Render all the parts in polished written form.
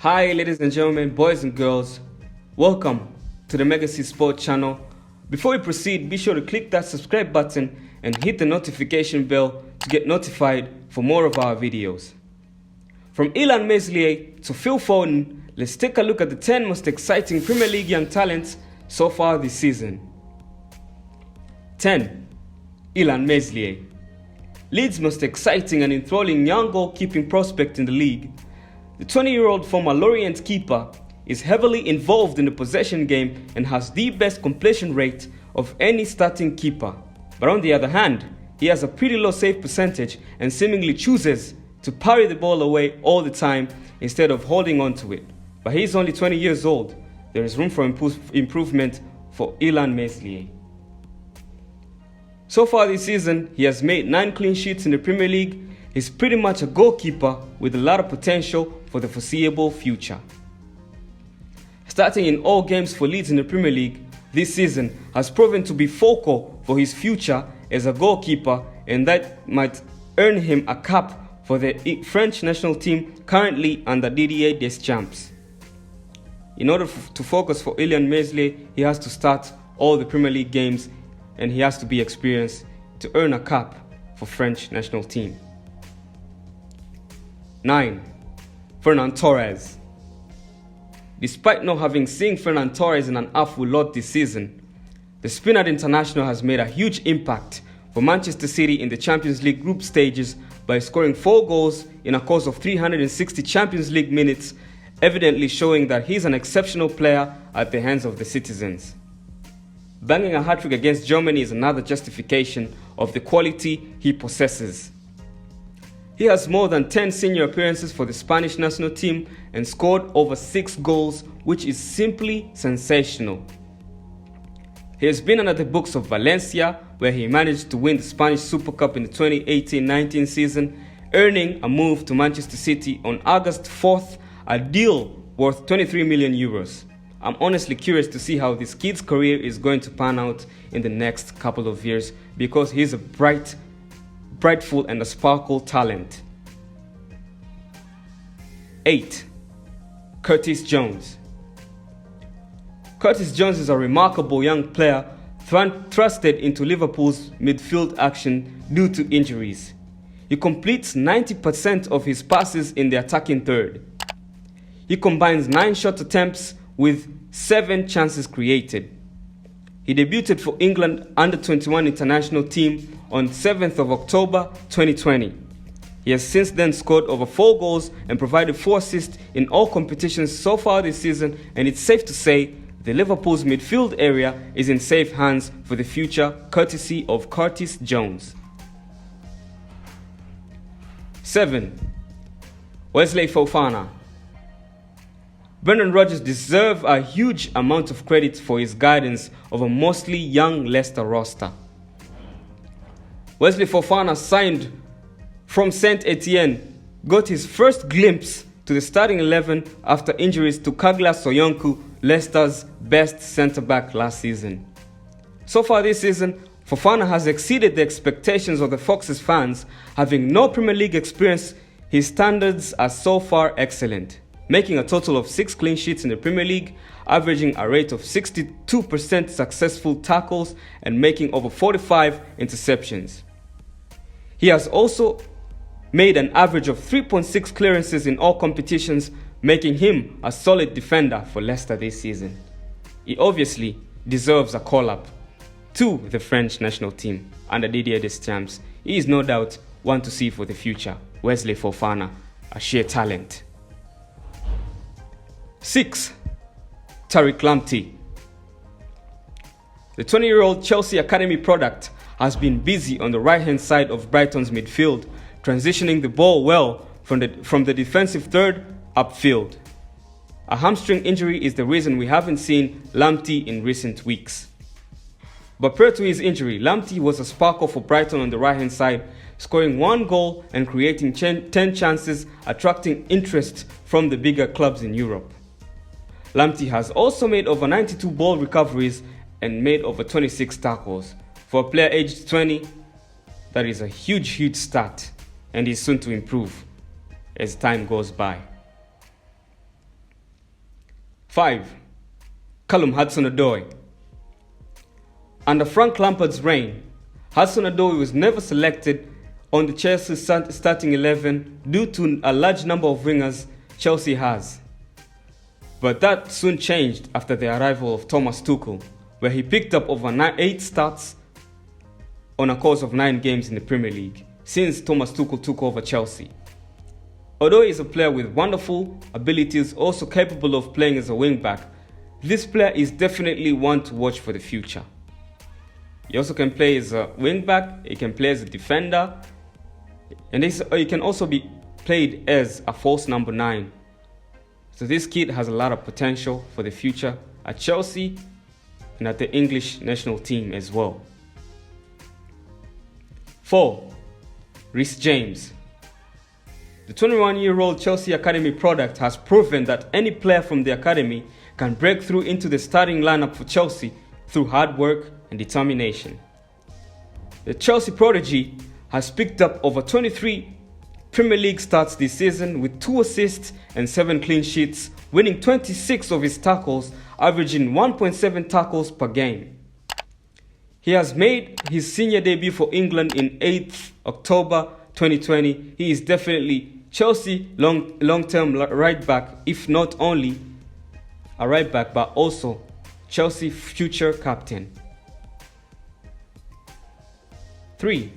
Hi ladies and gentlemen, boys and girls, welcome to the Legacy Sport channel. Before we proceed, be sure to click that subscribe button and hit the notification bell to get notified for more of our videos. From Illan Meslier to Phil Foden, let's take a look at the 10 most exciting Premier League young talents so far this season. 10. Illan Meslier. Leeds' most exciting and enthralling young goalkeeping prospect in the league. The 20-year-old former Lorient keeper is heavily involved in the possession game and has the best completion rate of any starting keeper. But on the other hand, he has a pretty low save percentage and seemingly chooses to parry the ball away all the time instead of holding on to it. But he's only 20 years old. There is room for improvement for Illan Meslier. So far this season, he has made 9 clean sheets in the Premier League. He's pretty much a goalkeeper with a lot of potential for the foreseeable future. Starting in all games for Leeds in the Premier League this season has proven to be focal for his future as a goalkeeper, and that might earn him a cap for the French national team currently under Didier Deschamps. In order to focus for Illan Meslier, he has to start all the Premier League games and he has to be experienced to earn a cap for French national team. 9. Fernando Torres. Despite not having seen Fernando Torres in an awful lot this season, the Spaniard international has made a huge impact for Manchester City in the Champions League group stages by scoring 4 goals in a course of 360 Champions League minutes, evidently showing that he's an exceptional player at the hands of the citizens. Banging a hat-trick against Germany is another justification of the quality he possesses. He has more than 10 senior appearances for the Spanish national team and scored over 6 goals, which is simply sensational. He has been under the books of Valencia, where he managed to win the Spanish Super Cup in the 2018-19 season, earning a move to Manchester City on August 4th, a deal worth 23 million euros. I'm honestly curious to see how this kid's career is going to pan out in the next couple of years, because he's a brightful and a sparkle talent. 8. Curtis Jones. Curtis Jones is a remarkable young player thrusted into Liverpool's midfield action due to injuries. He completes 90% of his passes in the attacking third. He combines 9 shot attempts with 7 chances created. He debuted for England under-21 international team on 7th of October 2020. He has since then scored over 4 goals and provided 4 assists in all competitions so far this season, and it's safe to say the Liverpool's midfield area is in safe hands for the future, courtesy of Curtis Jones. 7. Wesley Faufana. Brendan Rodgers deserves a huge amount of credit for his guidance of a mostly young Leicester roster. Wesley Faufana, signed from Saint Etienne, got his first glimpse to the starting 11 after injuries to Kagla Soyuncu, Leicester's best centre-back last season. So far this season, Faufana has exceeded the expectations of the Foxes fans. Having no Premier League experience, his standards are so far excellent, making a total of 6 clean sheets in the Premier League, averaging a rate of 62% successful tackles and making over 45 interceptions. He has also made an average of 3.6 clearances in all competitions, making him a solid defender for Leicester this season. He obviously deserves a call-up to the French national team under Didier Deschamps. He is no doubt one to see for the future. Wesley Faufana, a sheer talent. 6. Tariq Lamptey. The 20-year-old Chelsea Academy product has been busy on the right-hand side of Brighton's midfield, transitioning the ball well from the defensive third upfield. A hamstring injury is the reason we haven't seen Lamptey in recent weeks. But prior to his injury, Lamptey was a sparkle for Brighton on the right-hand side, scoring 1 goal and creating 10 chances, attracting interest from the bigger clubs in Europe. Lamptey has also made over 92 ball recoveries and made over 26 tackles. For a player aged 20, that is a huge stat, and is soon to improve as time goes by. 5. Callum Hudson-Odoi. Under Frank Lampard's reign, Hudson-Odoi was never selected on the Chelsea starting 11 due to a large number of wingers Chelsea has. But that soon changed after the arrival of Thomas Tuchel, where he picked up over 8 starts on a course of 9 games in the Premier League since Thomas Tuchel took over Chelsea. Odoi is a player with wonderful abilities, also capable of playing as a wing-back. This player is definitely one to watch for the future. He also can play as a wing-back, he can play as a defender, and he can also be played as a false number 9. So this kid has a lot of potential for the future at Chelsea and at the English national team as well. 4. Rhys James. The 21-year-old Chelsea Academy product has proven that any player from the Academy can break through into the starting lineup for Chelsea through hard work and determination. The Chelsea prodigy has picked up over 23 Premier League starts this season with 2 assists and 7 clean sheets, winning 26 of his tackles, averaging 1.7 tackles per game. He has made his senior debut for England in 8th October 2020. He is definitely Chelsea long-term right back, if not only a right back, but also Chelsea future captain. 3.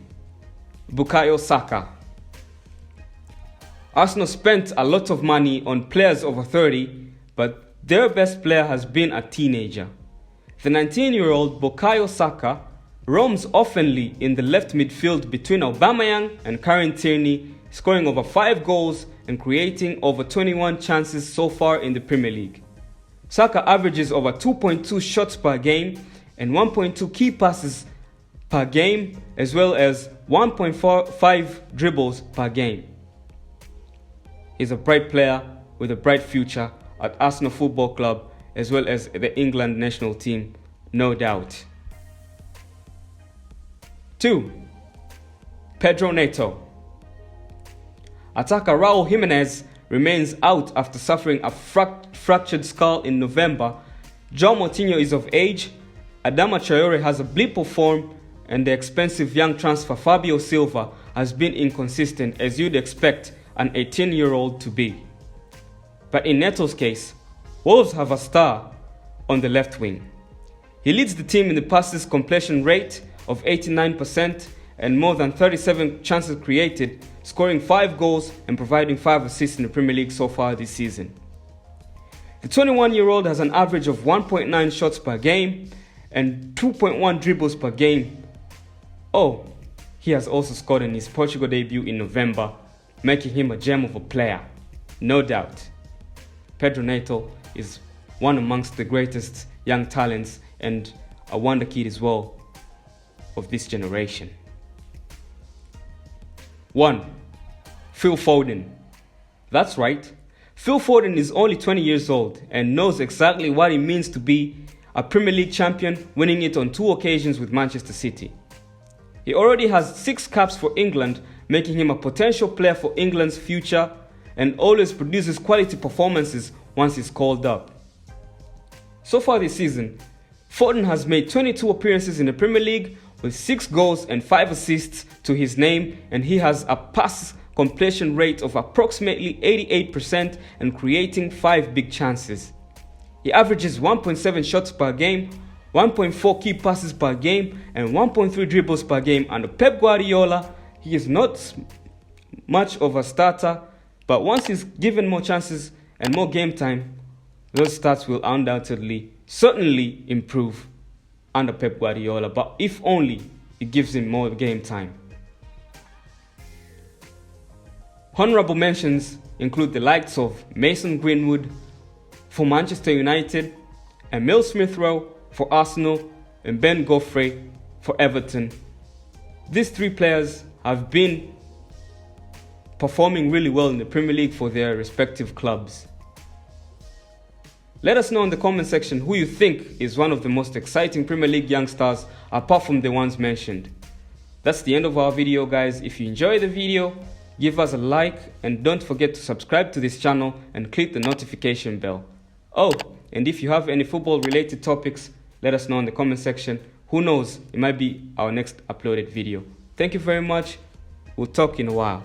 Bukayosaka. Arsenal spent a lot of money on players over 30, but their best player has been a teenager. The 19-year-old Bukayosaka roams oftenly in the left midfield between Aubameyang and Kieran Tierney, scoring over 5 goals and creating over 21 chances so far in the Premier League. Saka averages over 2.2 shots per game and 1.2 key passes per game, as well as 1.45 dribbles per game. He's a bright player with a bright future at Arsenal Football Club as well as the England national team, no doubt. 2. Pedro Nato. Attacker Raul Jimenez remains out after suffering a fractured skull in November. João Moutinho is of age, Adama Traore has a blip of form, and the expensive young transfer Fabio Silva has been inconsistent, as you'd expect an 18-year-old to be. But in Neto's case, Wolves have a star on the left wing. He leads the team in the passes completion rate of 89% and more than 37 chances created, scoring 5 goals and providing 5 assists in the Premier League so far this season. The 21-year-old has an average of 1.9 shots per game and 2.1 dribbles per game. Oh, he has also scored in his Portugal debut in November, making him a gem of a player, no doubt. Pedro Nato is one amongst the greatest young talents and a wonder kid as well of this generation. 1. Phil Foden. That's right, Phil Fortin is only 20 years old and knows exactly what it means to be a Premier League champion, winning it on 2 occasions with Manchester City. He already has 6 caps for England, making him a potential player for England's future, and always produces quality performances once he's called up. So far this season, Fortin has made 22 appearances in the Premier League with 6 goals and 5 assists to his name, and he has a pass completion rate of approximately 88% and creating 5 big chances. He averages 1.7 shots per game, 1.4 key passes per game, and 1.3 dribbles per game. Under Pep Guardiola, he is not much of a starter, but once he's given more chances and more game time, those stats will undoubtedly, certainly improve under Pep Guardiola, but if only it gives him more game time. Honourable mentions include the likes of Mason Greenwood for Manchester United, Emil Smith-Rowe for Arsenal, and Ben Godfrey for Everton. These 3 players have been performing really well in the Premier League for their respective clubs. Let us know in the comment section who you think is one of the most exciting Premier League youngsters apart from the ones mentioned. That's the end of our video, guys. If you enjoyed the video, give us a like and don't forget to subscribe to this channel and click the notification bell. Oh, And if you have any football related topics, let us know in the comment section. Who knows, it might be our next uploaded video. Thank you very much. We'll talk in a while.